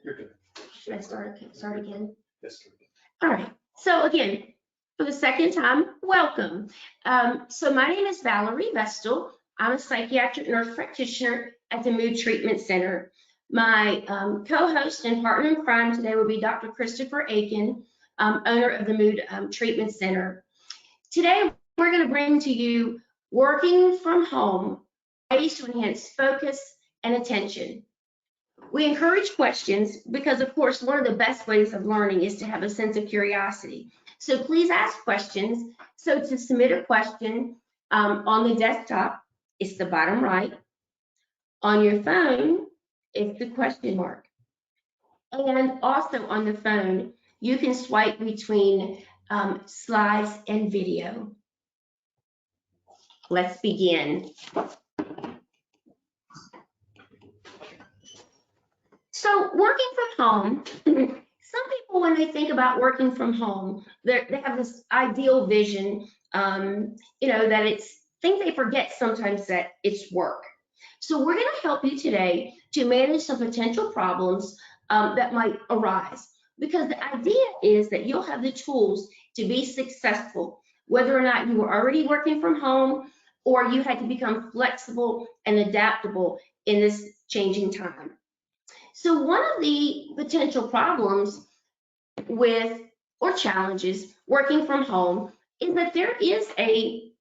You're good. Should I start again? Yes. All right. So again, for the second time, welcome. So my name is Valerie Vestal. I'm a psychiatric nurse practitioner at the Mood Treatment Center. My co-host and partner in crime today will be Dr. Christopher Aiken, owner of the Mood Treatment Center. Today, we're going to bring to you working from home, ways to enhance focus and attention. We encourage questions because, of course, one of the best ways of learning is to have a sense of curiosity. So please ask questions. So to submit a question on the desktop, it's the bottom right. On your phone, it's the question mark. And also on the phone, you can swipe between slides and video. Let's begin. So working from home, some people, when they think about working from home, they have this ideal vision, that think they forget sometimes that it's work. So we're going to help you today to manage some potential problems that might arise, because the idea is that you'll have the tools to be successful, whether or not you were already working from home or you had to become flexible and adaptable in this changing time. So one of the potential problems or challenges working from home is that there is a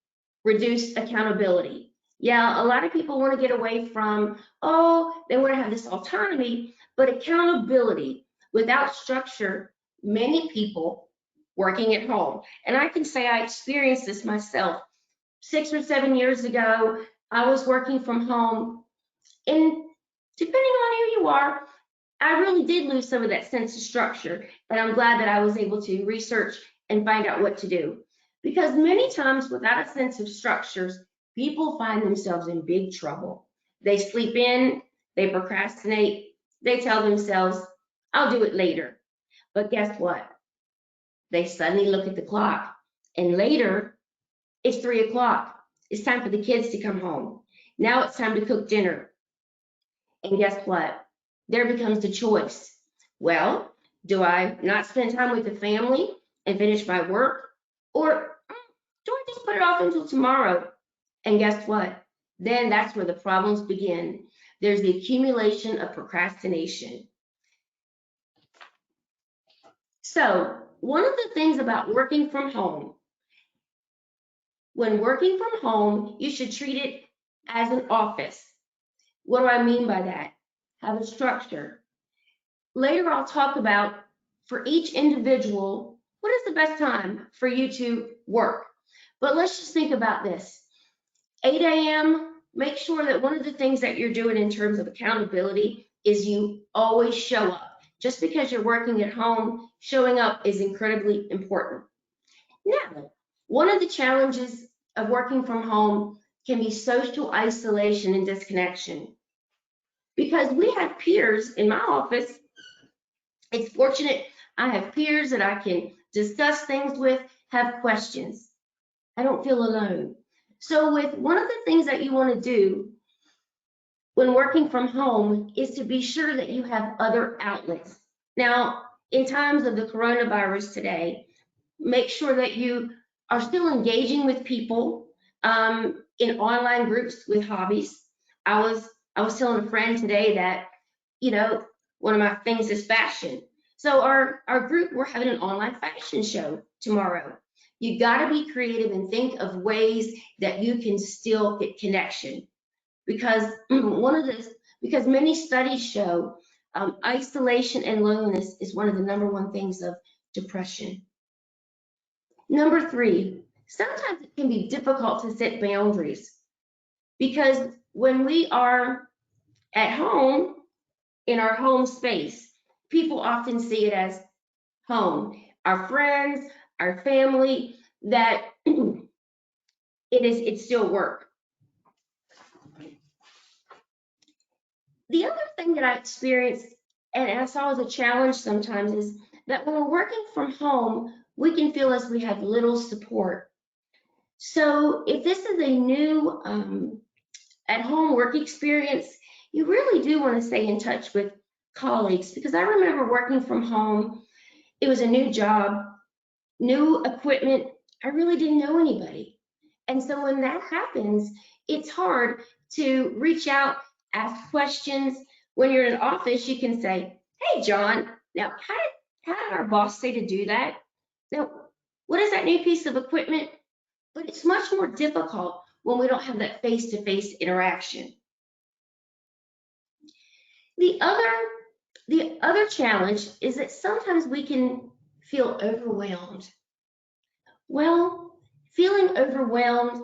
reduced accountability. Yeah, a lot of people want to get away from, they want to have this autonomy, but accountability without structure, many people working at home. And I can say I experienced this myself. 6 or 7 years ago, I was working from home, and depending on who you are, I really did lose some of that sense of structure, and I'm glad that I was able to research and find out what to do. Because many times without a sense of structures, people find themselves in big trouble. They sleep in, they procrastinate, they tell themselves, I'll do it later. But guess what? They suddenly look at the clock, and later, it's 3 o'clock. It's time for the kids to come home. Now it's time to cook dinner. And guess what? There becomes the choice. Well, do I not spend time with the family and finish my work? Or do I just put it off until tomorrow? And guess what? Then that's where the problems begin. There's the accumulation of procrastination. So one of the things about working from home, when working from home, you should treat it as an office. What do I mean by that? Have a structure. Later, I'll talk about, for each individual, what is the best time for you to work? But let's just think about this. 8 a.m., make sure that one of the things that you're doing in terms of accountability is you always show up. Just because you're working at home, showing up is incredibly important. Now, one of the challenges of working from home can be social isolation and disconnection. Because we have peers in my office. It's fortunate I have peers that I can discuss things with, have questions. I don't feel alone. So one of the things that you want to do when working from home is to be sure that you have other outlets. Now, in times of the coronavirus today, make sure that you are still engaging with people in online groups with hobbies. I was telling a friend today that, one of my things is fashion. So our group, we're having an online fashion show tomorrow. You got to be creative and think of ways that you can still get connection. Because because many studies show isolation and loneliness is one of the #1 things of depression. Number 3, sometimes it can be difficult to set boundaries, because when we are at home, in our home space, people often see it as home. Our friends, our family, that it's still work. The other thing that I experienced and I saw as a challenge sometimes is that when we're working from home, we can feel as we have little support. So if this is a new at-home work experience, you really do want to stay in touch with colleagues, because I remember working from home. It was a new job, new equipment. I really didn't know anybody. And so when that happens, it's hard to reach out, ask questions. When you're in an office, you can say, "Hey, John, now how did our boss say to do that? Now, what is that new piece of equipment?" But it's much more difficult when we don't have that face-to-face interaction. The other, the other challenge is that sometimes we can feel overwhelmed. Well, feeling overwhelmed,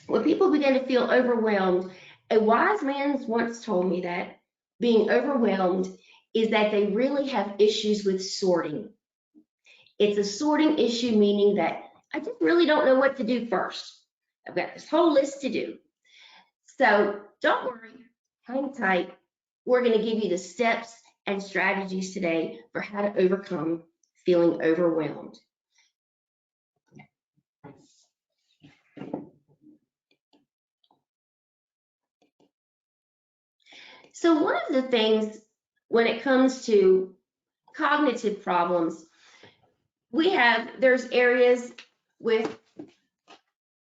when people begin to feel overwhelmed, a wise man once told me that being overwhelmed is that they really have issues with sorting. It's a sorting issue, meaning that I just really don't know what to do first. I've got this whole list to do. So don't worry, hang tight. We're going to give you the steps and strategies today for how to overcome feeling overwhelmed. So one of the things when it comes to cognitive problems, there's areas with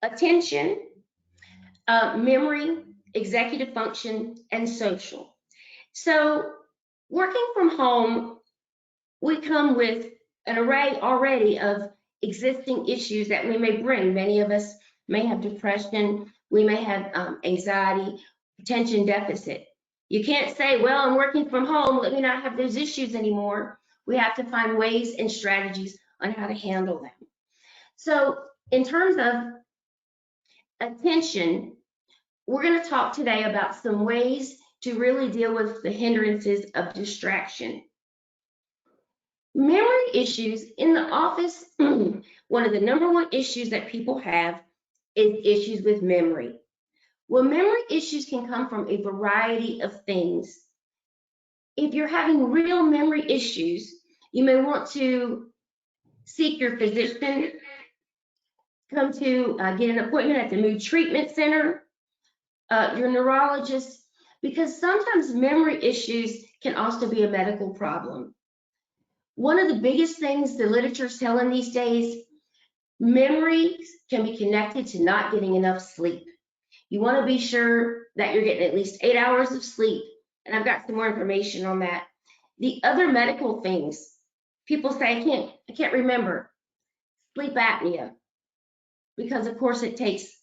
attention, memory, executive function, and social. So working from home, we come with an array already of existing issues that we may bring. Many of us may have depression, we may have anxiety, attention deficit. You can't say, well, I'm working from home, let me not have those issues anymore. We have to find ways and strategies on how to handle them. So in terms of attention, we're going to talk today about some ways to really deal with the hindrances of distraction. Memory issues in the office, one of the number one issues that people have is issues with memory. Well, memory issues can come from a variety of things. If you're having real memory issues, you may want to seek your physician, come to get an appointment at the Mood Treatment Center, your neurologist, because sometimes memory issues can also be a medical problem. One of the biggest things the literature is telling these days, memory can be connected to not getting enough sleep. You want to be sure that you're getting at least 8 hours of sleep, and I've got some more information on that. The other medical things, people say, I can't remember. Sleep apnea, because of course it takes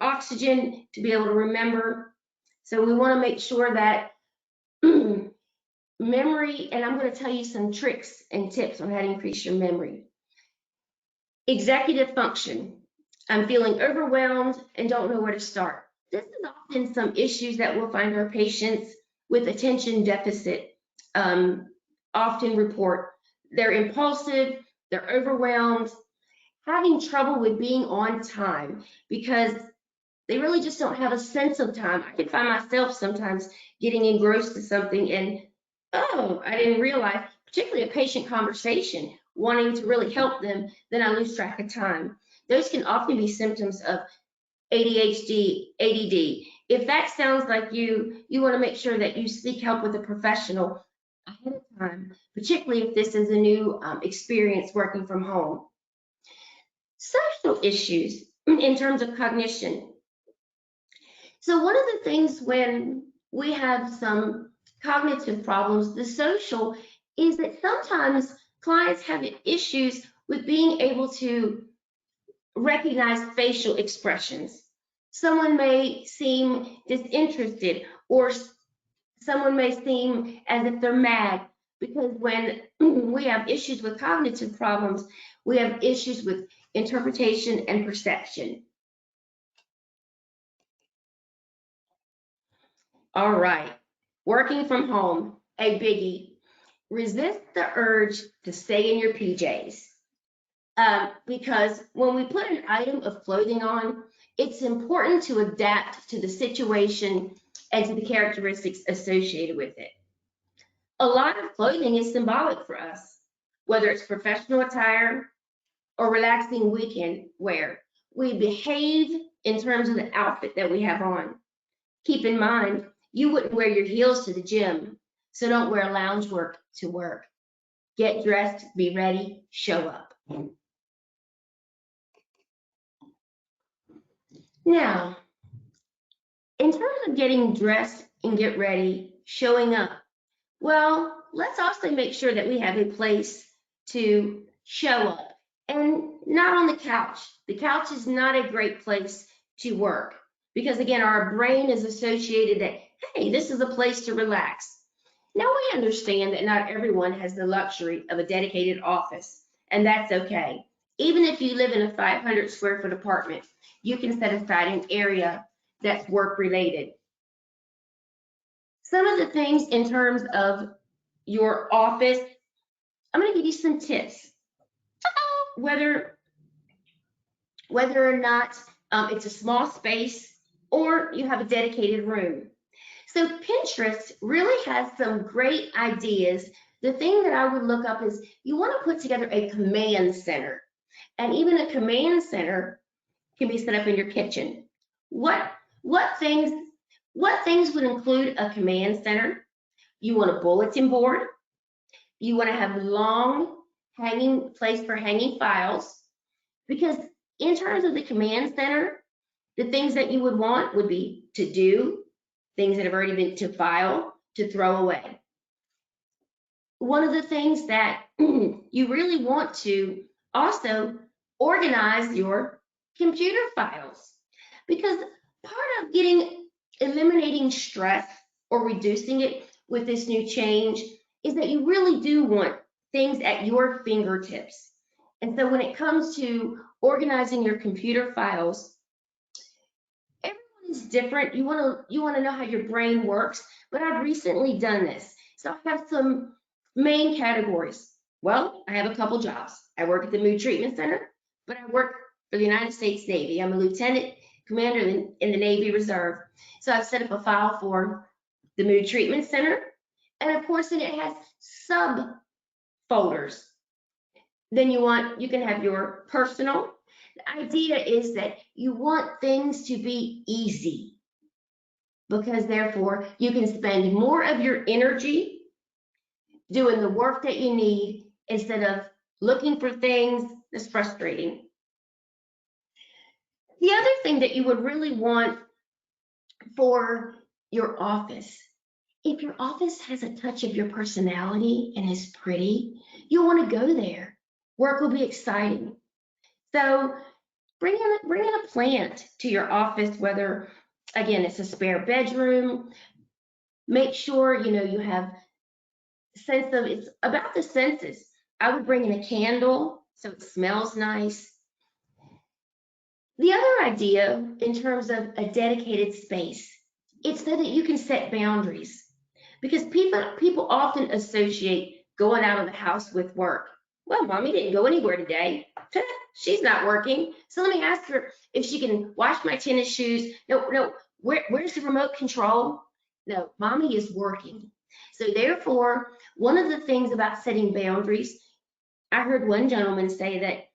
oxygen to be able to remember. So we want to make sure that memory, and I'm going to tell you some tricks and tips on how to increase your memory. Executive function. I'm feeling overwhelmed and don't know where to start. This is often some issues that we'll find our patients with attention deficit often report. They're impulsive, they're overwhelmed, having trouble with being on time because they really just don't have a sense of time. I can find myself sometimes getting engrossed in something and, oh, I didn't realize, particularly a patient conversation, wanting to really help them, then I lose track of time. Those can often be symptoms of ADHD, ADD. If that sounds like you want to make sure that you seek help with a professional ahead of time, particularly if this is a new experience working from home. Social issues in terms of cognition. So one of the things when we have some cognitive problems, the social, is that sometimes clients have issues with being able to recognize facial expressions. Someone may seem disinterested, or someone may seem as if they're mad, because when we have issues with cognitive problems, we have issues with interpretation and perception. All right, working from home, a biggie. Resist the urge to stay in your PJs. Because when we put an item of clothing on, it's important to adapt to the situation and to the characteristics associated with it. A lot of clothing is symbolic for us, whether it's professional attire or relaxing weekend wear. We behave in terms of the outfit that we have on. Keep in mind, you wouldn't wear your heels to the gym. So don't wear lounge work to work. Get dressed, be ready, show up. Now, in terms of getting dressed and get ready, showing up, well, let's also make sure that we have a place to show up and not on the couch. The couch is not a great place to work because, again, our brain is associated that, hey, this is a place to relax. Now, we understand that not everyone has the luxury of a dedicated office, and that's okay. Even if you live in a 500 square foot apartment, you can set aside an area that's work related. Some of the things in terms of your office, I'm going to give you some tips. Whether or not it's a small space or you have a dedicated room. So Pinterest really has some great ideas. The thing that I would look up is you want to put together a command center. And even a command center can be set up in your kitchen. What things would include a command center? You want a bulletin board. You want to have long hanging place for hanging files, because in terms of the command center, the things that you would want would be to do, things that have already been to file, to throw away. One of the things that you really want to also organize your computer files, because part of eliminating stress or reducing it with this new change is that you really do want things at your fingertips. And so when it comes to organizing your computer files, everyone is different. You want to know how your brain works, but I've recently done this. So I have some main categories. Well, I have a couple jobs. I work at the Mood Treatment Center, but I work for the United States Navy. I'm a lieutenant commander in the Navy Reserve. So I've set up a file for the Mood Treatment Center. And of course, then it has subfolders. Then you can have your personal. The idea is that you want things to be easy, because therefore you can spend more of your energy doing the work that you need instead of looking for things that's frustrating. The other thing that you would really want for your office, if your office has a touch of your personality and is pretty, you'll want to go there. Work will be exciting. So bring in a plant to your office, whether, again, it's a spare bedroom. Make sure you have sense of, it's about the senses. I would bring in a candle so it smells nice. The other idea in terms of a dedicated space, it's so that you can set boundaries, because people often associate going out of the house with work. Well, mommy didn't go anywhere today. She's not working. So let me ask her if she can wash my tennis shoes. No, where's the remote control? No, mommy is working. So therefore, one of the things about setting boundaries, I heard one gentleman say that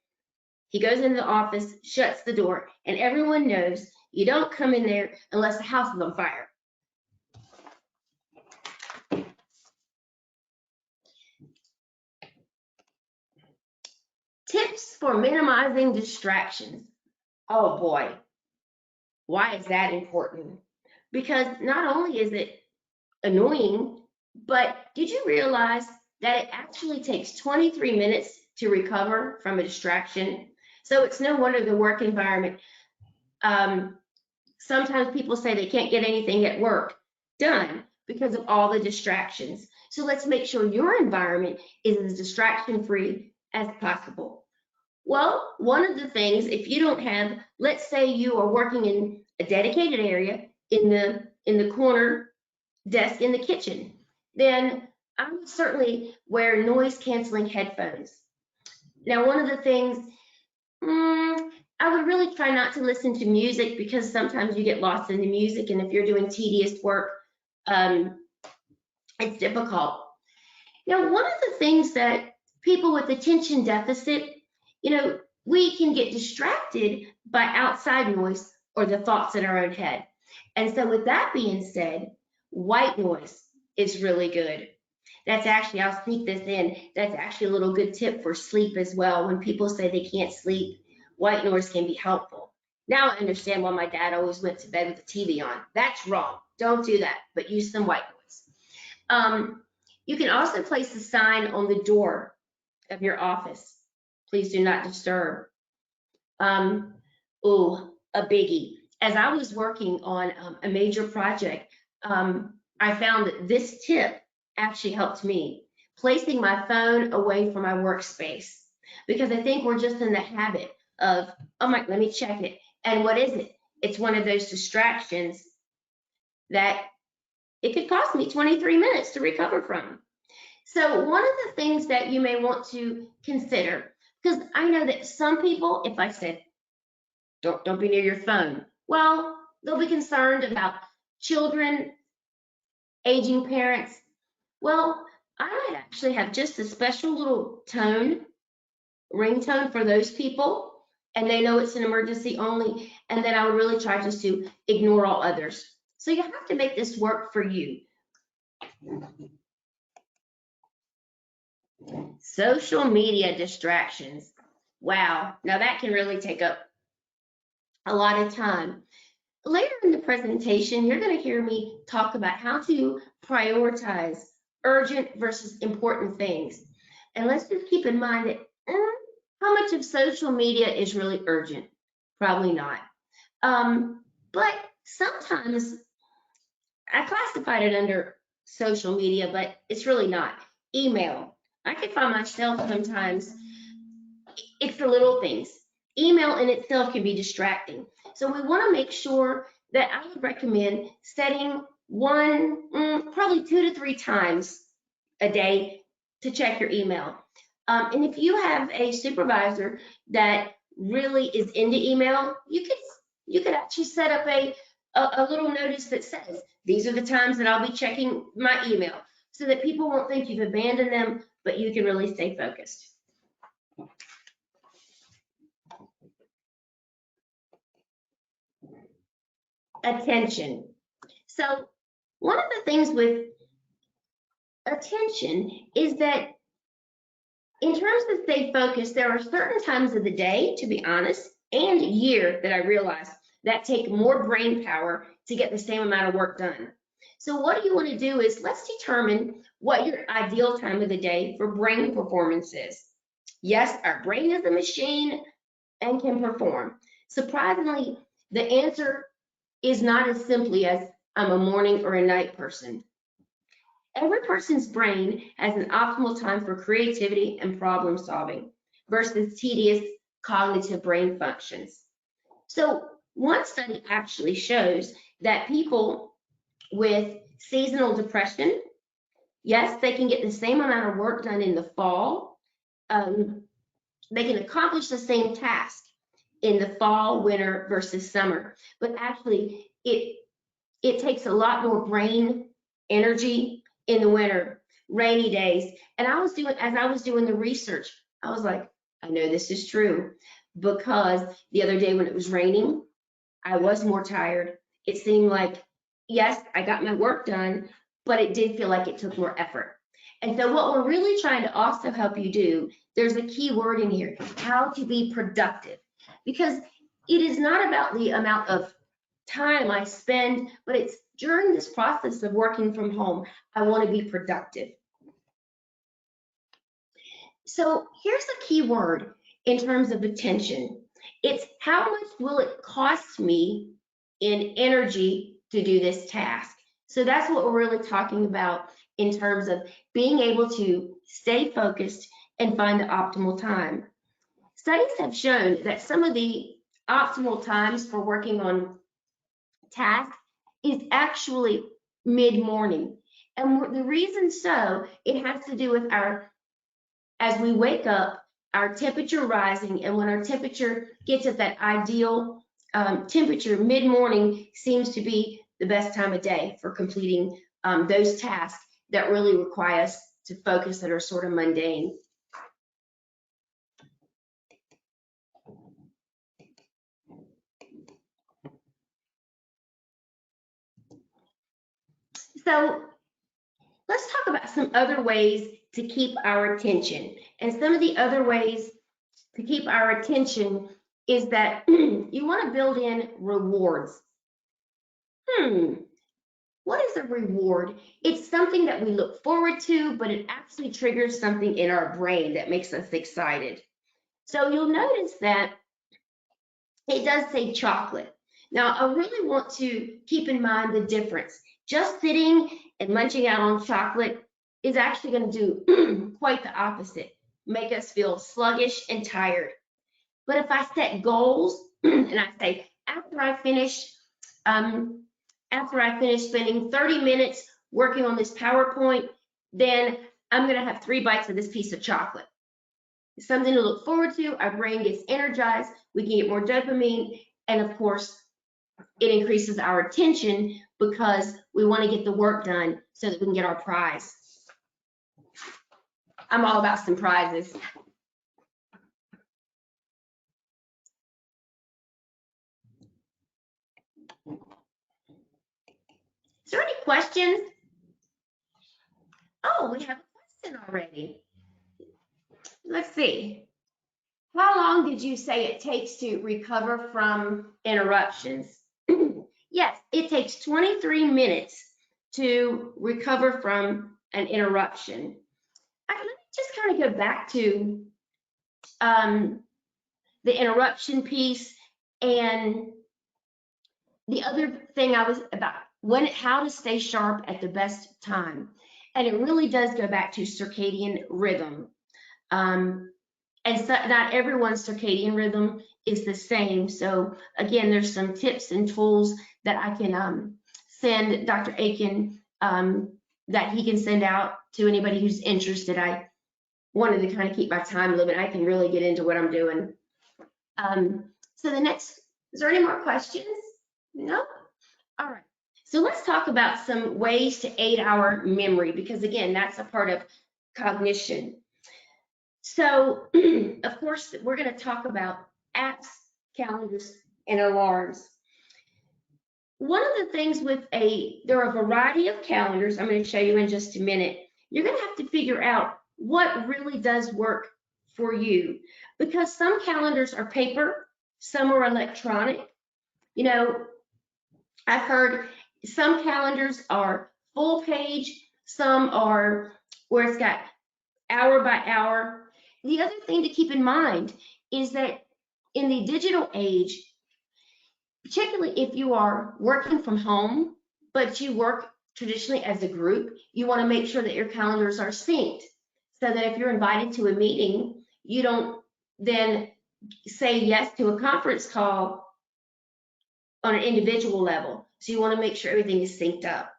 he goes into the office, shuts the door, and everyone knows you don't come in there unless the house is on fire. Tips for minimizing distractions. Oh boy, why is that important? Because not only is it annoying, but did you realize that it actually takes 23 minutes to recover from a distraction? So it's no wonder the work environment. Sometimes people say they can't get anything at work done because of all the distractions. So let's make sure your environment is as distraction-free as possible. Well, one of the things, if you don't have, let's say you are working in a dedicated area in the corner desk in the kitchen, then I would certainly wear noise canceling headphones. Now, one of the things, I would really try not to listen to music, because sometimes you get lost in the music, and if you're doing tedious work, it's difficult. Now, one of the things that people with attention deficit, we can get distracted by outside noise or the thoughts in our own head. And so with that being said, white noise. is really good. That's actually, I'll sneak this in, that's actually a little good tip for sleep as well. When people say they can't sleep, white noise can be helpful. Now I understand why my dad always went to bed with the TV on. That's wrong. Don't do that, but use some white noise. You can also place a sign on the door of your office. Please do not disturb. A biggie. As I was working on a major project, I found that this tip actually helped me, placing my phone away from my workspace, because I think we're just in the habit of, oh my, let me check it. And what is it? It's one of those distractions that it could cost me 23 minutes to recover from. So one of the things that you may want to consider, because I know that some people, if I said, don't be near your phone, well, they'll be concerned about children, aging parents. Well, I might actually have just a special little tone, ringtone for those people, and they know it's an emergency only, and then I would really try just to ignore all others. So you have to make this work for you. Social media distractions. Wow, now that can really take up a lot of time. Later in the presentation, you're going to hear me talk about how to prioritize urgent versus important things. And let's just keep in mind that how much of social media is really urgent? Probably not. But sometimes I classified it under social media, but it's really not. Email. I can find myself sometimes, it's the little things. Email in itself can be distracting. So we want to make sure that I would recommend setting probably 2 to 3 times a day to check your email. And if you have a supervisor that really is into email, you could actually set up a little notice that says, these are the times that I'll be checking my email, so that people won't think you've abandoned them, but you can really stay focused. Attention. So one of the things with attention is that in terms of stay focused, there are certain times of the day, to be honest, and year that I realize that take more brain power to get the same amount of work done. So what you want to do is let's determine what your ideal time of the day for brain performance is. Yes, our brain is a machine and can perform. Surprisingly, the answer is not as simply as I'm a morning or a night person. Every person's brain has an optimal time for creativity and problem solving versus tedious cognitive brain functions. So one study actually shows that people with seasonal depression, yes, they can get the same amount of work done in the fall. They can accomplish the same task in the fall, winter versus summer, but actually it takes a lot more brain energy in the winter, rainy days. And as I was doing the research, I was like, I know this is true, because the other day when it was raining, I was more tired. It seemed like, yes, I got my work done, but it did feel like it took more effort. And so what we're really trying to also help you do, there's a key word in here, how to be productive, because it is not about the amount of time I spend, but it's during this process of working from home, I want to be productive. So here's the key word in terms of attention. It's how much will it cost me in energy to do this task? So that's what we're really talking about in terms of being able to stay focused and find the optimal time. Studies have shown that some of the optimal times for working on tasks is actually mid-morning. And the reason so, it has to do with as we wake up, our temperature rising, and when our temperature gets at that ideal temperature, mid-morning seems to be the best time of day for completing those tasks that really require us to focus, that are sort of mundane. So let's talk about some other ways to keep our attention. And some of the other ways to keep our attention is that you want to build in rewards. What is a reward? It's something that we look forward to, but it actually triggers something in our brain that makes us excited. So you'll notice that it does say chocolate. Now, I really want to keep in mind the difference. Just sitting and munching out on chocolate is actually going to do quite the opposite, make us feel sluggish and tired. But if I set goals and I say, after I finish spending 30 minutes working on this PowerPoint, then I'm going to have 3 bites of this piece of chocolate. It's something to look forward to. Our brain gets energized. We can get more dopamine. And of course, it increases our attention because we want to get the work done so that we can get our prize. I'm all about some prizes. Is there any questions? Oh, we have a question already. Let's see. How long did you say it takes to recover from interruptions? Yes, it takes 23 minutes to recover from an interruption. Let me just kind of go back to the interruption piece and the other thing I was about how to stay sharp at the best time. And it really does go back to circadian rhythm. And so not everyone's circadian rhythm is the same. So again, there's some tips and tools that I can send Dr. Aiken that he can send out to anybody who's interested. I wanted to kind of keep my time limit. I can really get into what I'm doing. So the next, is there any more questions? No? All right. So let's talk about some ways to aid our memory, because again, that's a part of cognition. So, of course, we're going to talk about apps, calendars, and alarms. One of the things there are a variety of calendars I'm going to show you in just a minute. You're going to have to figure out what really does work for you, because some calendars are paper, some are electronic. You know, I've heard some calendars are full page, some are where it's got hour by hour. The other thing to keep in mind is that in the digital age, particularly if you are working from home, but you work traditionally as a group, you want to make sure that your calendars are synced so that if you're invited to a meeting, you don't then say yes to a conference call on an individual level. So you want to make sure everything is synced up.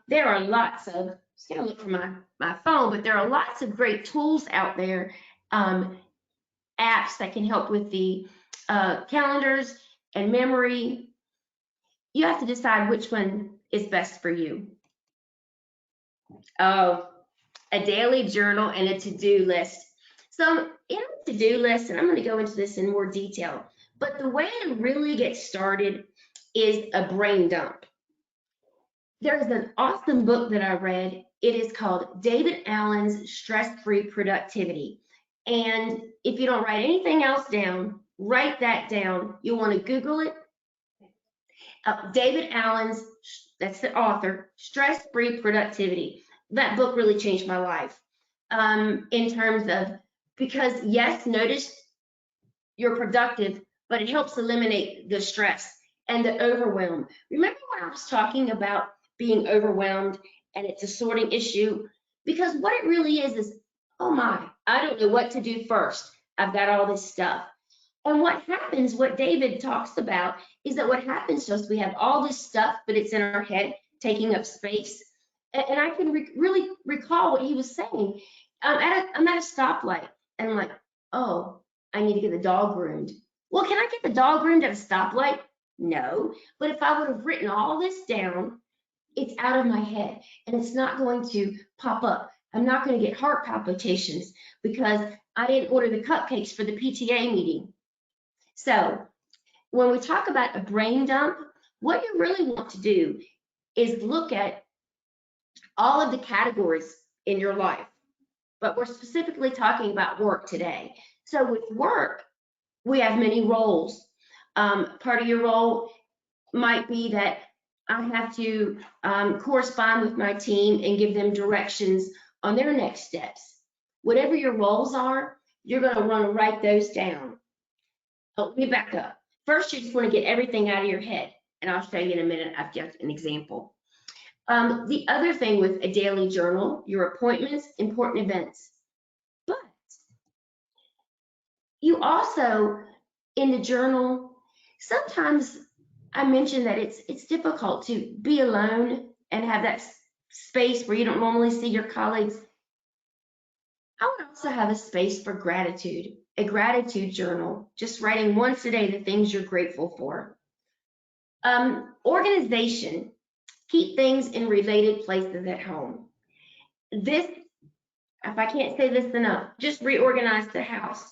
There are lots of, just gonna look for my phone, but there are lots of great tools out there, apps that can help with the calendars and memory. You have to decide which one is best for you. Oh, a daily journal and a to-do list. So in a to-do list, and I'm going to go into this in more detail, but the way to really get started is a brain dump. There's an awesome book that I read. It is called David Allen's Stress-Free Productivity. And if you don't write anything else down, write that down. You'll want to Google it. David Allen's, that's the author, Stress-Free Productivity. That book really changed my life in terms of, because yes, notice you're productive, but it helps eliminate the stress and the overwhelm. Remember when I was talking about being overwhelmed and it's a sorting issue? Because what it really is, oh my, I don't know what to do first. I've got all this stuff. And what happens, what David talks about, is that what happens to us, we have all this stuff, but it's in our head, taking up space. And I can really recall what he was saying. I'm at a stoplight, and I'm like, oh, I need to get the dog groomed. Well, can I get the dog groomed at a stoplight? No. But if I would have written all this down, it's out of my head, and it's not going to pop up. I'm not going to get heart palpitations because I didn't order the cupcakes for the PTA meeting. So when we talk about a brain dump, what you really want to do is look at all of the categories in your life, but we're specifically talking about work today. So with work, we have many roles. Part of your role might be that I have to correspond with my team and give them directions on their next steps. Whatever your roles are, you're going to want to write those down. Oh, let me back up. First, you just want to get everything out of your head, and I'll show you in a minute. I've got an example. The other thing with a daily journal, your appointments, important events. But you also, in the journal, sometimes I mentioned that it's difficult to be alone and have that space where you don't normally see your colleagues. I would also have a space for gratitude, a gratitude journal, just writing once a day the things you're grateful for. Organization, keep things in related places at home. This, if I can't say this enough, just reorganized the house.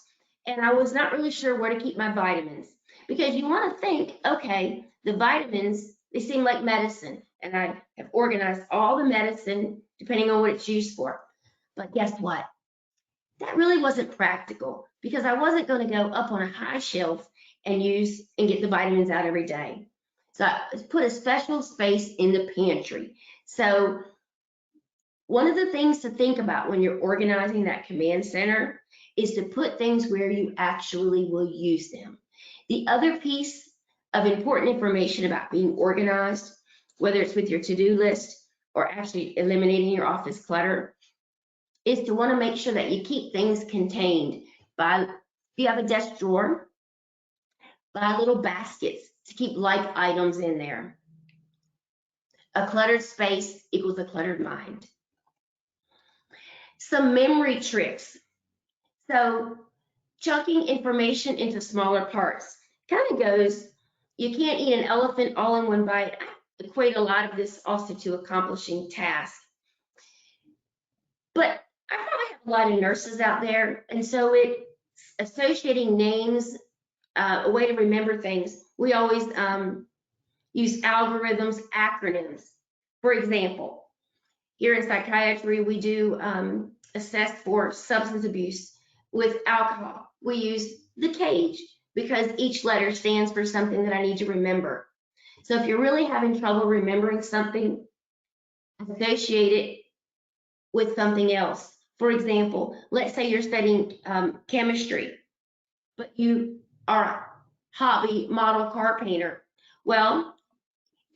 And I was not really sure where to keep my vitamins, because you want to think, okay, the vitamins, they seem like medicine. And I have organized all the medicine depending on what it's used for. But guess what? That really wasn't practical, because I wasn't going to go up on a high shelf and use and get the vitamins out every day. So I put a special space in the pantry. So one of the things to think about when you're organizing that command center is to put things where you actually will use them. The other piece of important information about being organized, whether it's with your to-do list or actually eliminating your office clutter, is to want to make sure that you keep things contained by, if you have a desk drawer, by little baskets to keep like items in there. A cluttered space equals a cluttered mind. Some memory tricks. So chunking information into smaller parts kind of goes, you can't eat an elephant all in one bite. I equate a lot of this also to accomplishing tasks. But I probably have a lot of nurses out there, and so associating names, a way to remember things. We always use algorithms, acronyms. For example, here in psychiatry, we do assess for substance abuse. With alcohol, we use the CAGE because each letter stands for something that I need to remember. So if you're really having trouble remembering something, associate it with something else. For example, let's say you're studying chemistry, but you are a hobby model car painter. Well,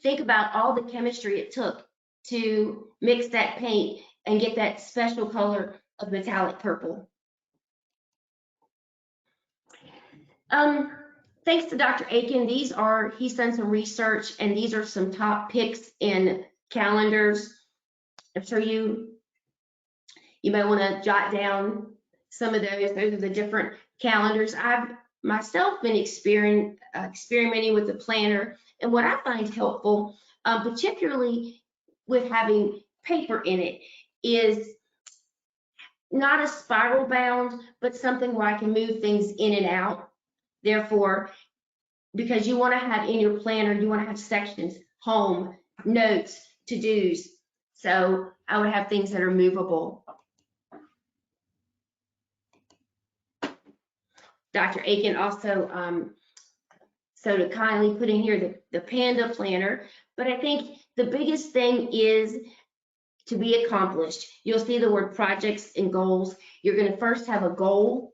think about all the chemistry it took to mix that paint and get that special color of metallic purple. Thanks to Dr. Aiken, he's done some research, and these are some top picks in calendars. I'm sure you may want to jot down some of those. Those are the different calendars. I've myself been experimenting with the planner, and what I find helpful, particularly with having paper in it, is not a spiral bound, but something where I can move things in and out. Therefore, because you want to have in your planner, you want to have sections, home, notes, to-dos. So I would have things that are movable. Dr. Aiken also so kindly put in here the Panda planner, but I think the biggest thing is to be accomplished. You'll see the word projects and goals. You're going to first have a goal,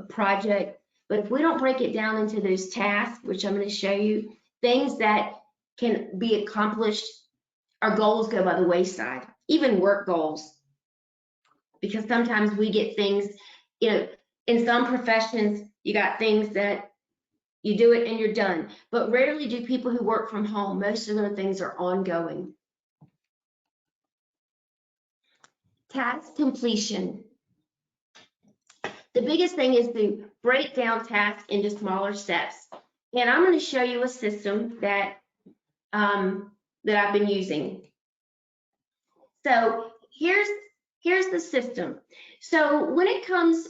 a project, but if we don't break it down into those tasks, which I'm going to show you, things that can be accomplished, our goals go by the wayside, even work goals. Because sometimes we get things, in some professions, you got things that you do it and you're done. But rarely do people who work from home. Most of their things are ongoing. Task completion. The biggest thing is to break down tasks into smaller steps. And I'm going to show you a system that I've been using. So here's the system. So when it comes,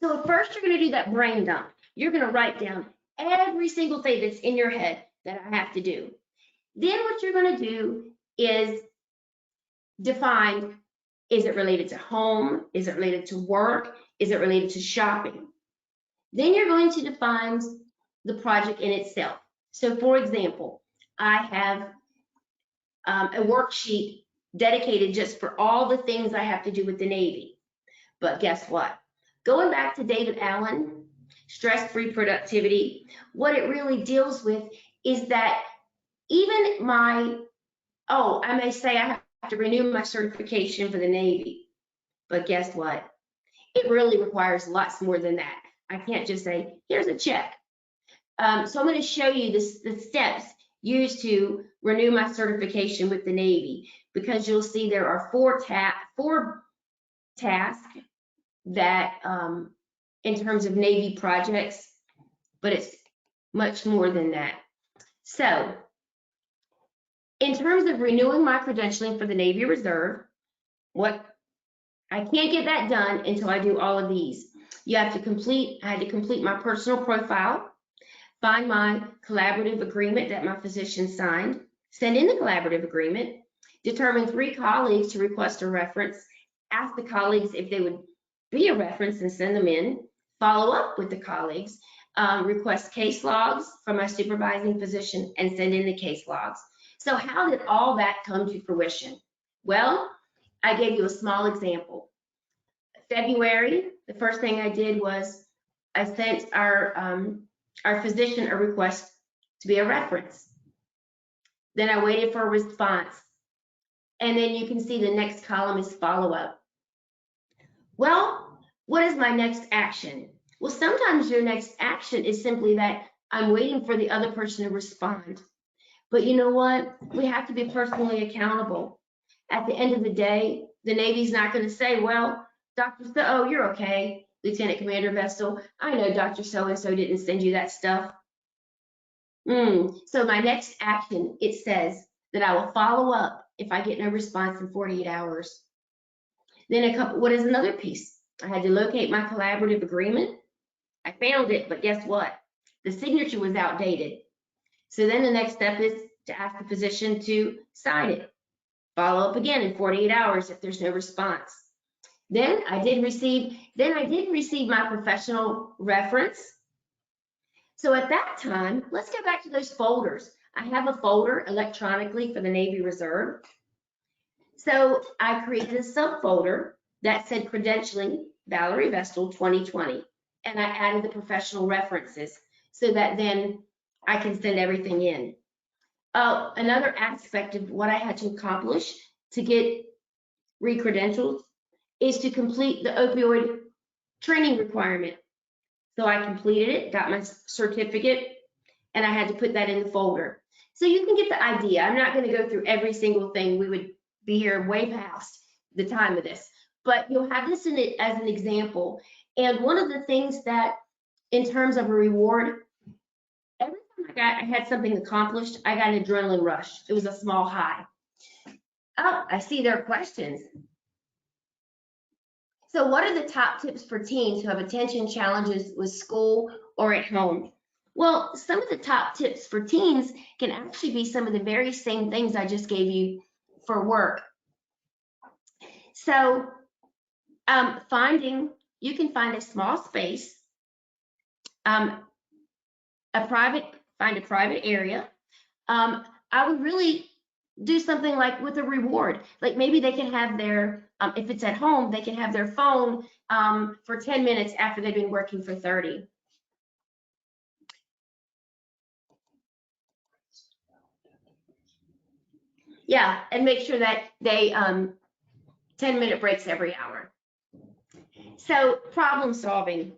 so first you're going to do that brain dump. You're going to write down every single thing that's in your head that I have to do. Then what you're going to do is defined, is it related to home? Is it related to work? Is it related to shopping? Then you're going to define the project in itself. So for example, I have a worksheet dedicated just for all the things I have to do with the Navy. But guess what? Going back to David Allen, stress-free productivity, what it really deals with is that even I may say I have to renew my certification for the Navy, but guess what? It really requires lots more than that. I can't just say, here's a check. So I'm going to show you the steps used to renew my certification with the Navy, because you'll see there are four tasks that in terms of Navy projects, but it's much more than that. So in terms of renewing my credentialing for the Navy Reserve, I can't get that done until I do all of these. I had to complete my personal profile, find my collaborative agreement that my physician signed, send in the collaborative agreement, determine 3 colleagues to request a reference, ask the colleagues if they would be a reference and send them in, follow up with the colleagues, request case logs from my supervising physician and send in the case logs. So how did all that come to fruition? Well, I gave you a small example. February, the first thing I did was I sent our physician a request to be a reference. Then I waited for a response. And then you can see the next column is follow-up. Well, what is my next action? Well, sometimes your next action is simply that I'm waiting for the other person to respond. But you know what? We have to be personally accountable. At the end of the day, the Navy's not going to say, well, Dr. So, you're okay, Lieutenant Commander Vestal. I know Dr. So-and-so didn't send you that stuff. So my next action, it says that I will follow up if I get no response in 48 hours. Then what is another piece? I had to locate my collaborative agreement. I found it, but guess what? The signature was outdated. So then the next step is to ask the physician to sign it. Follow up again in 48 hours if there's no response. Then I did receive my professional reference. So at that time, let's go back to those folders. I have a folder electronically for the Navy Reserve. So I created a subfolder that said credentialing Valerie Vestal 2020, and I added the professional references so that then I can send everything in. Another aspect of what I had to accomplish to get re-credentialed is to complete the opioid training requirement. So I completed it, got my certificate, and I had to put that in the folder. So you can get the idea. I'm not going to go through every single thing. We would be here way past the time of this, but you'll have this in it as an example. And one of the things that, in terms of a reward, every time I had something accomplished, I got an adrenaline rush. It was a small high. Oh, I see there are questions. So what are the top tips for teens who have attention challenges with school or at home? Well, some of the top tips for teens can actually be some of the very same things I just gave you for work. So you can find a small space, find a private area. I would really do something like with a reward, like maybe they can have their, if it's at home, they can have their phone for 10 minutes after they've been working for 30. Yeah, and make sure that they 10-minute breaks every hour. So problem solving.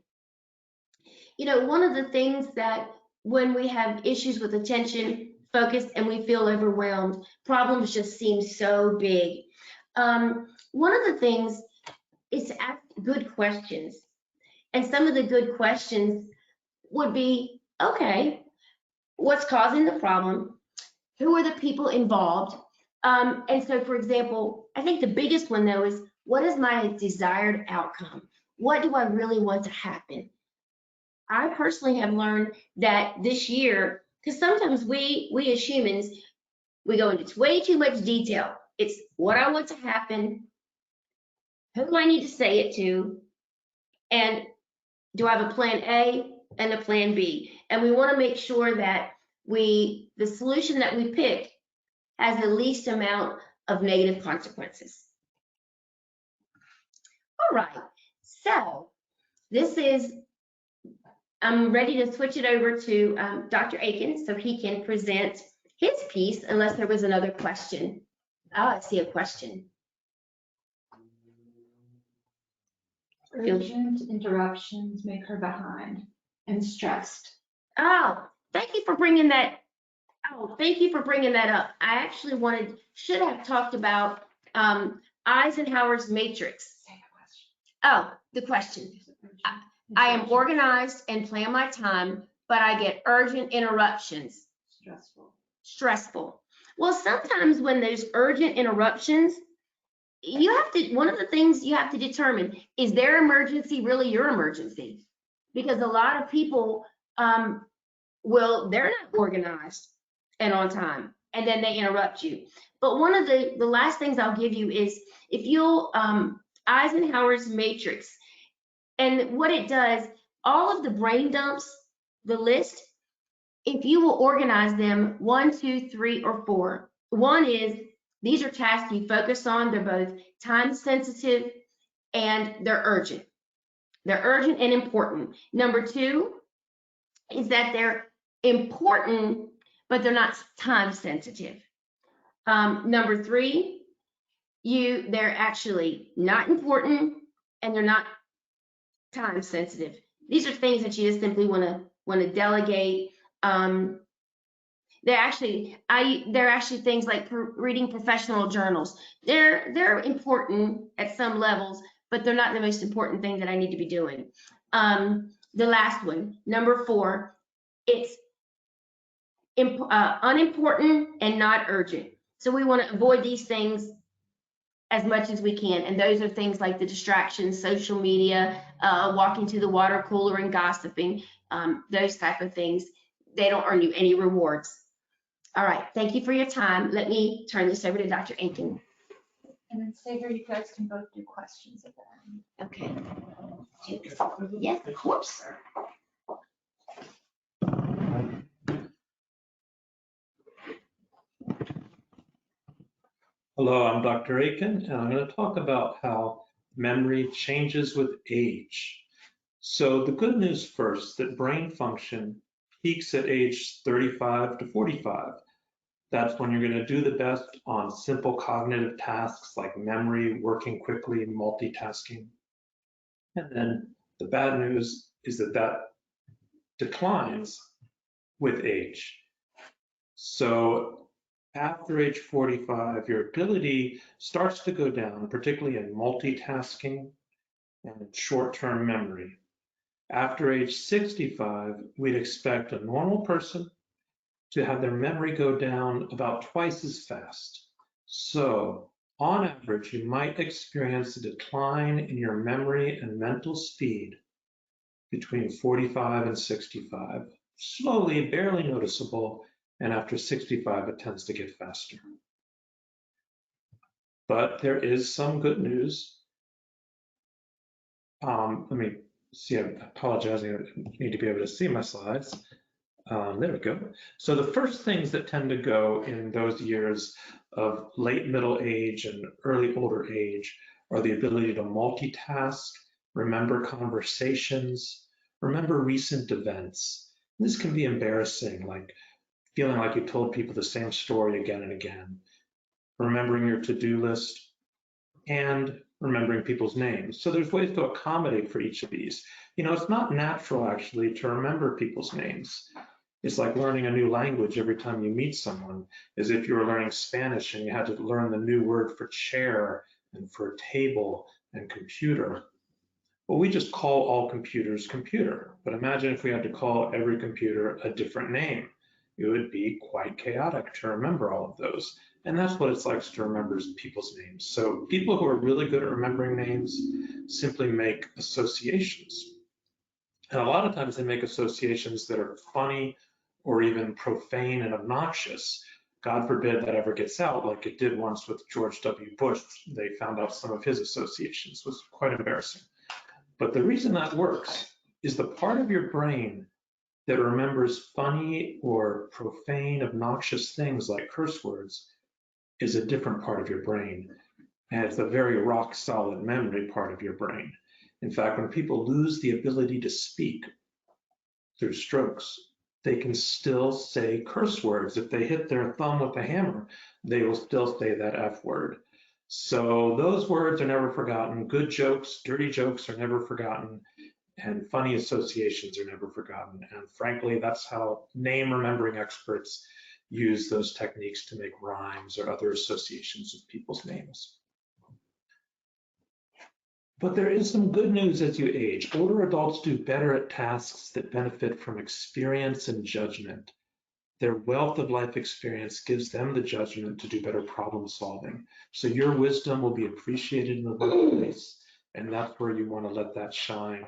You know, one of the things that when we have issues with attention, focus, and we feel overwhelmed, problems just seem so big. One of the things is to ask good questions. And some of the good questions would be, okay, what's causing the problem? Who are the people involved? And so, for example, I think the biggest one, though, is what is my desired outcome? What do I really want to happen? I personally have learned that this year, because sometimes we as humans, we go into way too much detail. It's what I want to happen, who do I need to say it to, and do I have a plan A and a plan B? And we want to make sure that the solution that we pick has the least amount of negative consequences. All right, so I'm ready to switch it over to Dr. Aiken so he can present his piece, unless there was another question. Oh, I see a question. Urgent interruptions make her behind and stressed. Oh, thank you for bringing that. Oh, thank you for bringing that up. I actually should have talked about Eisenhower's matrix. Oh, the question. I am organized and plan my time, but I get urgent interruptions. Stressful. Well, sometimes when there's urgent interruptions, one of the things you have to determine, is their emergency really your emergency? Because a lot of people, they're not organized and on time, and then they interrupt you. But one of the last things I'll give you is, if you'll, Eisenhower's matrix, and what it does, all of the brain dumps, the list, if you will organize them 1, 2, 3, or 4. 1 is, these are tasks you focus on. They're both time sensitive and they're urgent. They're urgent and important. Number 2 is that they're important, but they're not time sensitive. Number 3, they're actually not important and they're not time sensitive. These are things that you just simply want to delegate. They're actually things like reading professional journals. They're important at some levels, but they're not the most important thing that I need to be doing. The last one, number 4, it's unimportant and not urgent. So we want to avoid these things as much as we can. And those are things like the distractions, social media, walking to the water cooler and gossiping, those type of things. They don't earn you any rewards. All right, thank you for your time. Let me turn this over to Dr. Aiken. And then stay here, you guys can both do questions at the end. Okay. Yes, of course. Hello, I'm Dr. Aiken, and I'm going to talk about how memory changes with age. So the good news first, that brain function peaks at age 35 to 45. That's when you're going to do the best on simple cognitive tasks like memory, working quickly, multitasking. And then the bad news is that declines with age. So after age 45, your ability starts to go down, particularly in multitasking and short-term memory. After age 65, we'd expect a normal person to have their memory go down about twice as fast. So on average, you might experience a decline in your memory and mental speed between 45 and 65. Slowly, barely noticeable, and after 65, it tends to get faster. But there is some good news. Let me see, I'm apologizing, I need to be able to see my slides. There we go. So the first things that tend to go in those years of late middle age and early older age are the ability to multitask, remember conversations, remember recent events. This can be embarrassing, like feeling like you told people the same story again and again, remembering your to-do list, and remembering people's names. So there's ways to accommodate for each of these. You know, it's not natural actually to remember people's names. It's like learning a new language every time you meet someone, as if you were learning Spanish and you had to learn the new word for chair and for table and computer. Well, we just call all computers computer, but imagine if we had to call every computer a different name. It would be quite chaotic to remember all of those. And that's what it's like to remember people's names. So people who are really good at remembering names simply make associations. And a lot of times they make associations that are funny or even profane and obnoxious, God forbid that ever gets out, like it did once with George W. Bush. They found out some of his associations. It was quite embarrassing. But the reason that works is the part of your brain that remembers funny or profane, obnoxious things like curse words is a different part of your brain. And it's a very rock solid memory part of your brain. In fact, when people lose the ability to speak through strokes, they can still say curse words. If they hit their thumb with a hammer, they will still say that F word. So those words are never forgotten. Good jokes, dirty jokes are never forgotten, and funny associations are never forgotten. And frankly, that's how name remembering experts use those techniques to make rhymes or other associations with people's names. But there is some good news as you age. Older adults do better at tasks that benefit from experience and judgment. Their wealth of life experience gives them the judgment to do better problem solving. So your wisdom will be appreciated in the workplace, and that's where you want to let that shine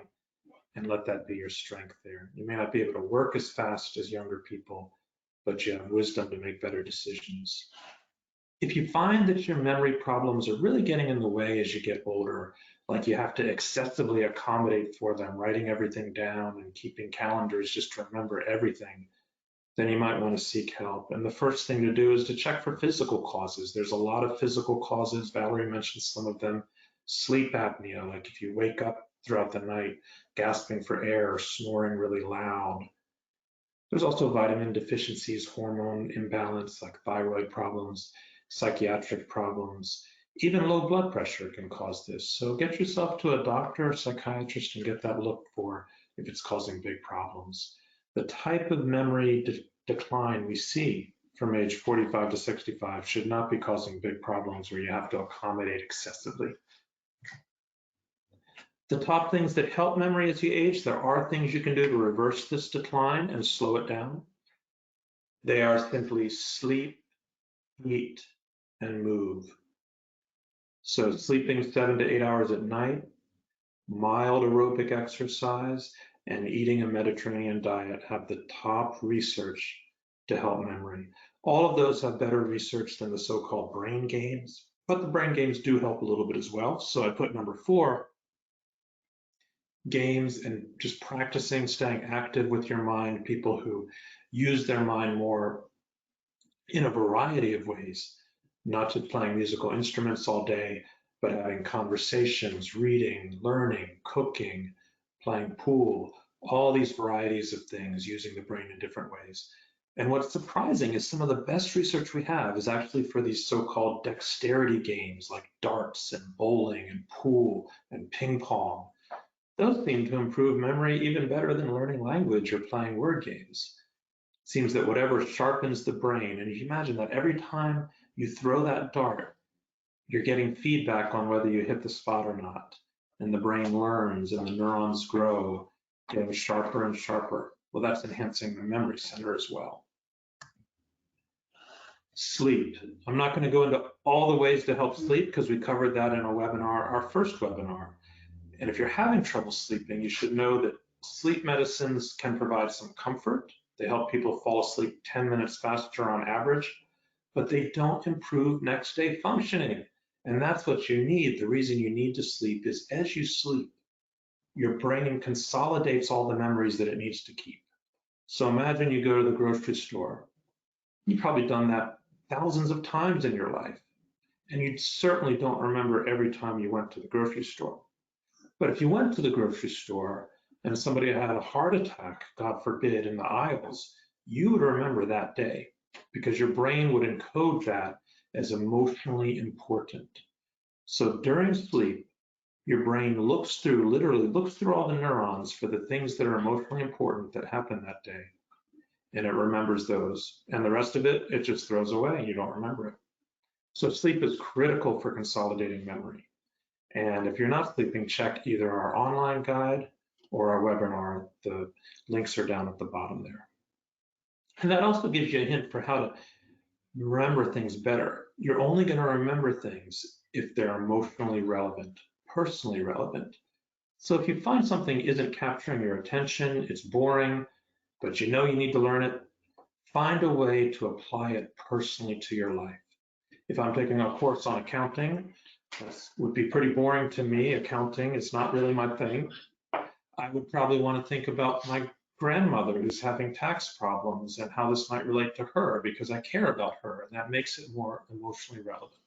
and let that be your strength there. You may not be able to work as fast as younger people, but you have wisdom to make better decisions. If you find that your memory problems are really getting in the way as you get older, like you have to excessively accommodate for them, writing everything down and keeping calendars just to remember everything, then you might want to seek help. And the first thing to do is to check for physical causes. There's a lot of physical causes. Valerie mentioned some of them. Sleep apnea, like if you wake up throughout the night gasping for air or snoring really loud. There's also vitamin deficiencies, hormone imbalance, like thyroid problems, psychiatric problems. Even low blood pressure can cause this. So get yourself to a doctor or psychiatrist and get that looked for if it's causing big problems. The type of memory decline we see from age 45 to 65 should not be causing big problems where you have to accommodate excessively. The top things that help memory as you age, there are things you can do to reverse this decline and slow it down. They are simply sleep, eat, and move. So sleeping 7 to 8 hours at night, mild aerobic exercise, and eating a Mediterranean diet have the top research to help memory. All of those have better research than the so-called brain games, but the brain games do help a little bit as well. So I put number 4, games and just practicing staying active with your mind, people who use their mind more in a variety of ways, not just playing musical instruments all day, but having conversations, reading, learning, cooking, playing pool, all these varieties of things, using the brain in different ways. And what's surprising is some of the best research we have is actually for these so-called dexterity games like darts and bowling and pool and ping pong. Those seem to improve memory even better than learning language or playing word games. It seems that whatever sharpens the brain, and you imagine that every time you throw that dart, you're getting feedback on whether you hit the spot or not. And the brain learns and the neurons grow, getting sharper and sharper. Well, that's enhancing the memory center as well. Sleep. I'm not going to go into all the ways to help sleep because we covered that in a webinar, our first webinar. And if you're having trouble sleeping, you should know that sleep medicines can provide some comfort. They help people fall asleep 10 minutes faster on average, but they don't improve next day functioning. And that's what you need. The reason you need to sleep is as you sleep, your brain consolidates all the memories that it needs to keep. So imagine you go to the grocery store. You've probably done that thousands of times in your life, and you certainly don't remember every time you went to the grocery store. But if you went to the grocery store and somebody had a heart attack, God forbid, in the aisles, you would remember that day because your brain would encode that as emotionally important. So during sleep, your brain literally looks through all the neurons for the things that are emotionally important that happened that day. And it remembers those. And the rest of it, it just throws away. You don't remember it. So sleep is critical for consolidating memory. And if you're not sleeping, check either our online guide or our webinar. The links are down at the bottom there. And that also gives you a hint for how to remember things better. You're only going to remember things if they're emotionally relevant, personally relevant. So if you find something isn't capturing your attention, it's boring, but you know you need to learn it, find a way to apply it personally to your life. If I'm taking a course on accounting, that would be pretty boring to me. Accounting is not really my thing. I would probably want to think about my grandmother who's having tax problems and how this might relate to her because I care about her, and that makes it more emotionally relevant.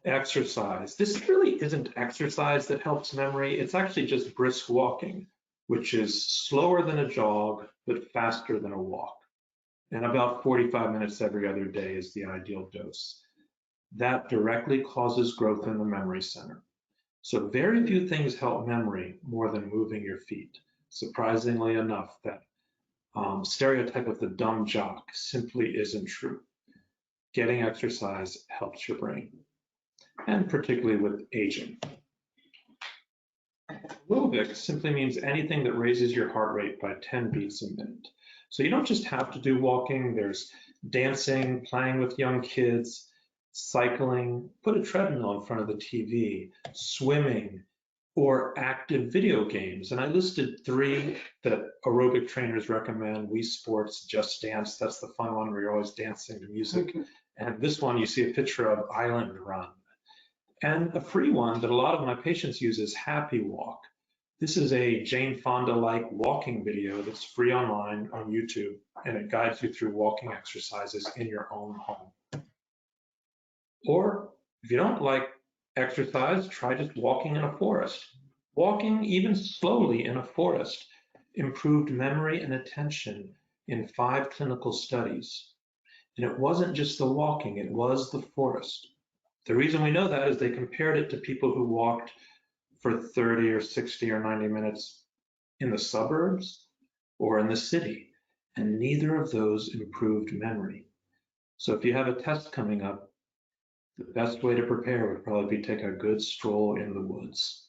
Exercise. This really isn't exercise that helps memory. It's actually just brisk walking, which is slower than a jog, but faster than a walk. And about 45 minutes every other day is the ideal dose. That directly causes growth in the memory center. So very few things help memory more than moving your feet. Surprisingly enough, that stereotype of the dumb jock simply isn't true. Getting exercise helps your brain, and particularly with aging. Aerobic simply means anything that raises your heart rate by 10 beats a minute. So you don't just have to do walking, there's dancing, playing with young kids, cycling, put a treadmill in front of the TV, swimming, or active video games. And I listed 3 that aerobic trainers recommend: Wii Sports, Just Dance, that's the fun one where you're always dancing to music. And this one, you see a picture of Island Run. And a free one that a lot of my patients use is Happy Walk. This is a Jane Fonda-like walking video that's free online on YouTube, and it guides you through walking exercises in your own home. Or if you don't like exercise, try just walking in a forest. Walking even slowly in a forest improved memory and attention in 5 clinical studies. And it wasn't just the walking, it was the forest. The reason we know that is they compared it to people who walked for 30 or 60 or 90 minutes in the suburbs or in the city, and neither of those improved memory. So if you have a test coming up, the best way to prepare would probably be take a good stroll in the woods.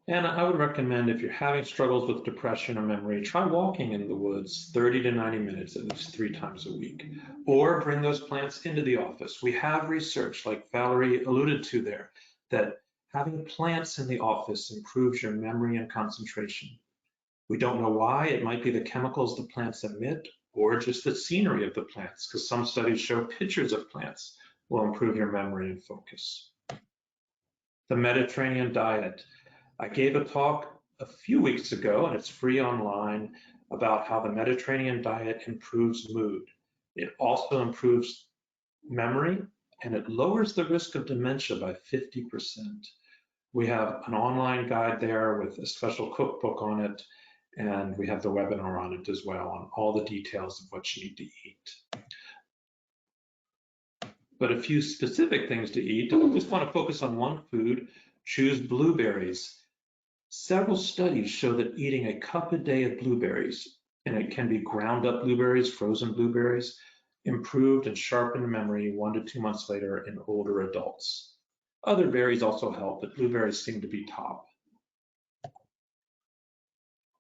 And I would recommend, if you're having struggles with depression or memory, try walking in the woods 30 to 90 minutes at least 3 times a week, or bring those plants into the office. We have research, like Valerie alluded to there, that having plants in the office improves your memory and concentration. We don't know why. It might be the chemicals the plants emit, or just the scenery of the plants, because some studies show pictures of plants will improve your memory and focus. The Mediterranean diet. I gave a talk a few weeks ago, and it's free online, about how the Mediterranean diet improves mood. It also improves memory, and it lowers the risk of dementia by 50%. We have an online guide there with a special cookbook on it, and we have the webinar on it as well, on all the details of what you need to eat. But a few specific things to eat. I just want to focus on one food. Choose blueberries. Several studies show that eating a cup a day of blueberries, and it can be ground up blueberries, frozen blueberries, improved and sharpened memory 1 to 2 months later in older adults. Other berries also help, but blueberries seem to be top.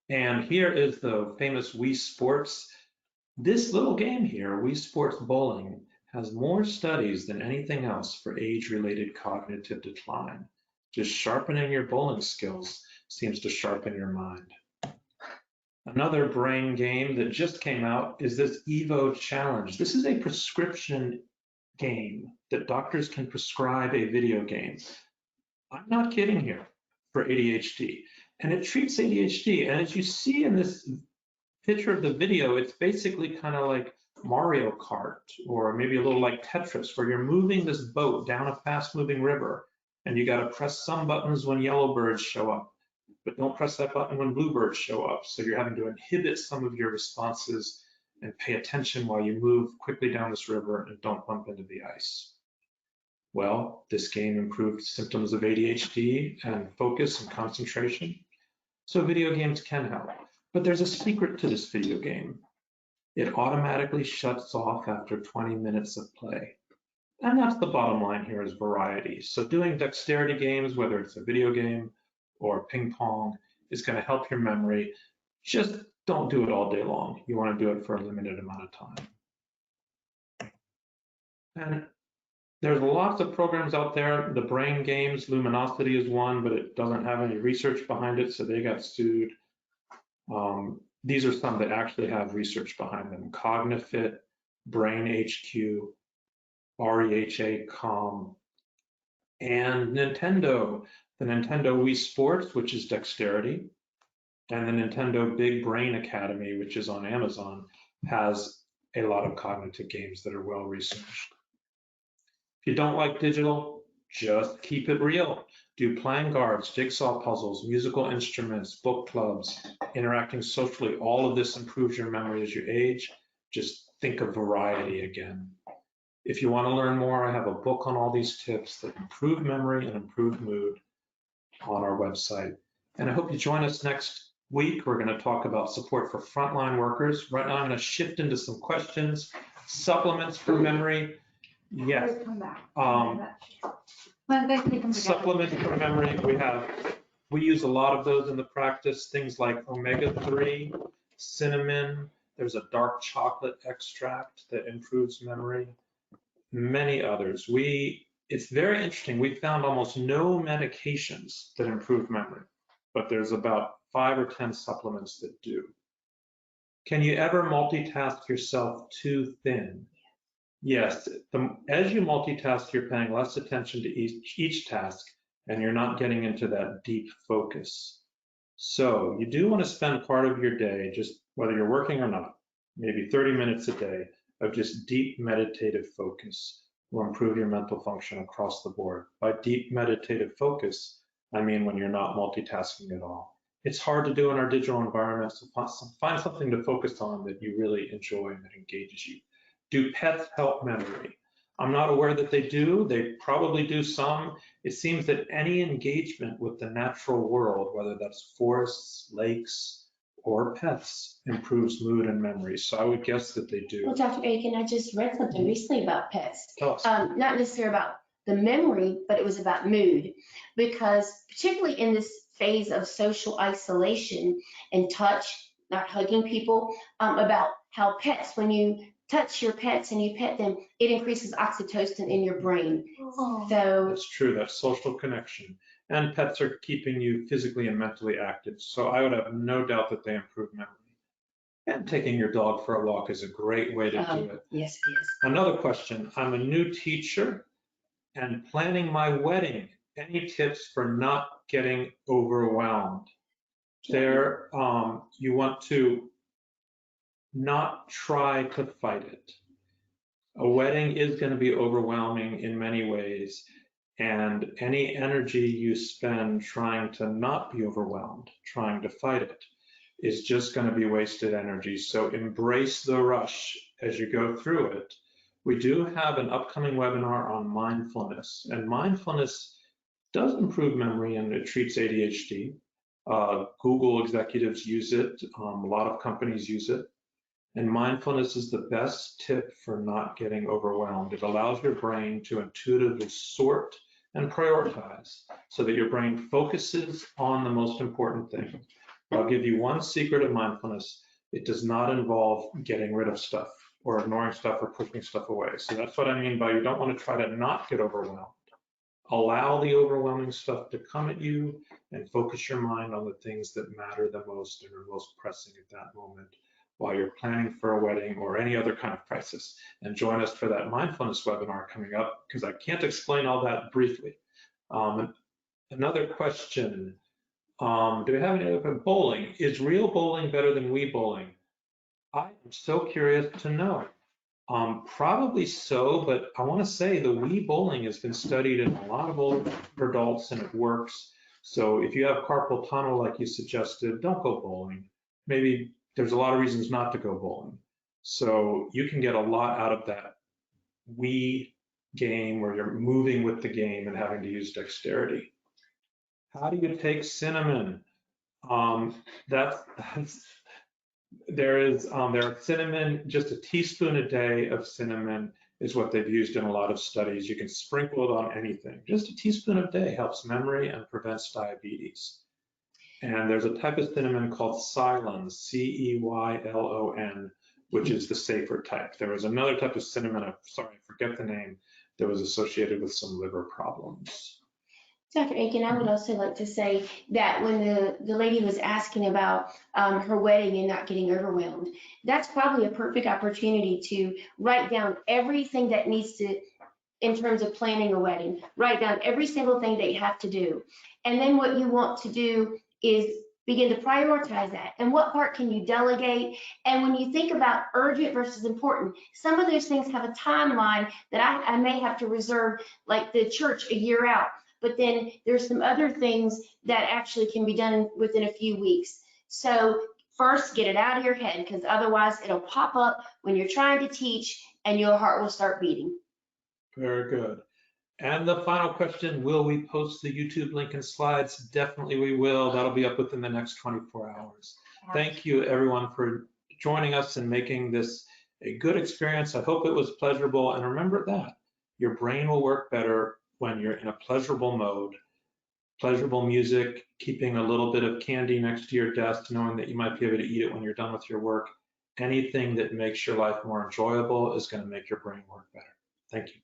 And here is the famous Wii Sports. This little game here, Wii Sports Bowling, has more studies than anything else for age-related cognitive decline. Just sharpening your bowling skills seems to sharpen your mind. Another brain game that just came out is this Evo Challenge. This is a prescription game that doctors can prescribe a video game. I'm not kidding here, for ADHD. And it treats ADHD. And as you see in this picture of the video, it's basically kind of like Mario Kart, or maybe a little like Tetris, where you're moving this boat down a fast-moving river, and you got to press some buttons when yellow birds show up, but don't press that button when bluebirds show up. So you're having to inhibit some of your responses and pay attention while you move quickly down this river and don't bump into the ice. Well, this game improved symptoms of ADHD and focus and concentration. So video games can help. But there's a secret to this video game. It automatically shuts off after 20 minutes of play. And that's the bottom line here, is variety. So doing dexterity games, whether it's a video game or ping pong, is going to help your memory. Just don't do it all day long. You want to do it for a limited amount of time. And There's lots of programs out there. The brain games, Luminosity is one, but it doesn't have any research behind it, so they got sued. These are some that actually have research behind them. Cognifit, Brain HQ, REHA.com, and Nintendo. The Nintendo Wii Sports, which is dexterity, and the Nintendo Big Brain Academy, which is on Amazon, has a lot of cognitive games that are well researched. If you don't like digital, just keep it real. Do playing cards, jigsaw puzzles, musical instruments, book clubs, interacting socially. All of this improves your memory as you age. Just think of variety again. If you want to learn more, I have a book on all these tips that improve memory and improve mood on our website. And I hope you join us next week. We're going to talk about support for frontline workers. Right now, I'm going to shift into some questions. Supplements for memory. Yes. Come back. Supplements for memory. We use a lot of those in the practice. Things like omega-3, cinnamon. There's a dark chocolate extract that improves memory. Many others. It's very interesting. We found almost no medications that improve memory, but there's about 5 or 10 supplements that do. Can you ever multitask yourself too thin? Yes. As you multitask, you're paying less attention to each task, and you're not getting into that deep focus. So you do want to spend part of your day, just whether you're working or not, maybe 30 minutes a day of just deep meditative focus will improve your mental function across the board. By deep meditative focus, I mean when you're not multitasking at all. It's hard to do in our digital environment, so find something to focus on that you really enjoy and that engages you. Do pets help memory? I'm not aware that they do. They probably do some. It seems that any engagement with the natural world, whether that's forests, lakes, or pets, improves mood and memory. So I would guess that they do. Well, Dr. Aiken, I just read something recently about pets. Tell us. Not necessarily about the memory, but it was about mood. Because particularly in this phase of social isolation and touch, not hugging people, about how pets, when you touch your pets and you pet them, it increases oxytocin in your brain. Oh. So That's true, that social connection. And pets are keeping you physically and mentally active. So I would have no doubt that they improve memory. And taking your dog for a walk is a great way to do it. Yes, it is. Another question, I'm a new teacher and planning my wedding. Any tips for not getting overwhelmed? There, you want to not try to fight it. A wedding is going to be overwhelming in many ways, and any energy you spend trying to not be overwhelmed, trying to fight it, is just going to be wasted energy. So embrace the rush as you go through it. We do have an upcoming webinar on mindfulness, and mindfulness does improve memory and it treats ADHD. Google executives use it. A lot of companies use it. And mindfulness is the best tip for not getting overwhelmed. It allows your brain to intuitively sort and prioritize so that your brain focuses on the most important thing. I'll give you one secret of mindfulness. It does not involve getting rid of stuff or ignoring stuff or pushing stuff away. So that's what I mean by you don't want to try to not get overwhelmed. Allow the overwhelming stuff to come at you and focus your mind on the things that matter the most and are most pressing at that moment while you're planning for a wedding or any other kind of crisis. And join us for that mindfulness webinar coming up, because I can't explain all that briefly. Another question, do we have any other bowling? Is real bowling better than Wii bowling? I'm so curious to know. Probably so, but I want to say the Wii bowling has been studied in a lot of older adults and it works. So if you have carpal tunnel like you suggested, don't go bowling. Maybe there's a lot of reasons not to go bowling. So you can get a lot out of that Wii game where you're moving with the game and having to use dexterity. How do you take cinnamon? There are cinnamon, just a teaspoon a day of cinnamon is what they've used in a lot of studies. You can sprinkle it on anything. Just a teaspoon a day helps memory and prevents diabetes. And there's a type of cinnamon called Ceylon, C-E-Y-L-O-N. which is the safer type. There was another type of cinnamon, I'm sorry, I forget the name, that was associated with some liver problems. Dr. Aiken, I would also like to say that when the lady was asking about her wedding and not getting overwhelmed, that's probably a perfect opportunity to write down everything that needs to, in terms of planning a wedding, write down every single thing that you have to do. And then what you want to do is begin to prioritize that. And what part can you delegate? And when you think about urgent versus important, some of those things have a timeline that I may have to reserve, like the church, a year out. But then there's some other things that actually can be done within a few weeks. So first, get it out of your head, because otherwise it'll pop up when you're trying to teach and your heart will start beating. Very good. And the final question, will we post the YouTube link and slides? Definitely we will. That'll be up within the next 24 hours. Thank you everyone for joining us and making this a good experience. I hope it was pleasurable. And remember that your brain will work better when you're in a pleasurable mode. Pleasurable music, keeping a little bit of candy next to your desk, knowing that you might be able to eat it when you're done with your work. Anything that makes your life more enjoyable is going to make your brain work better. Thank you.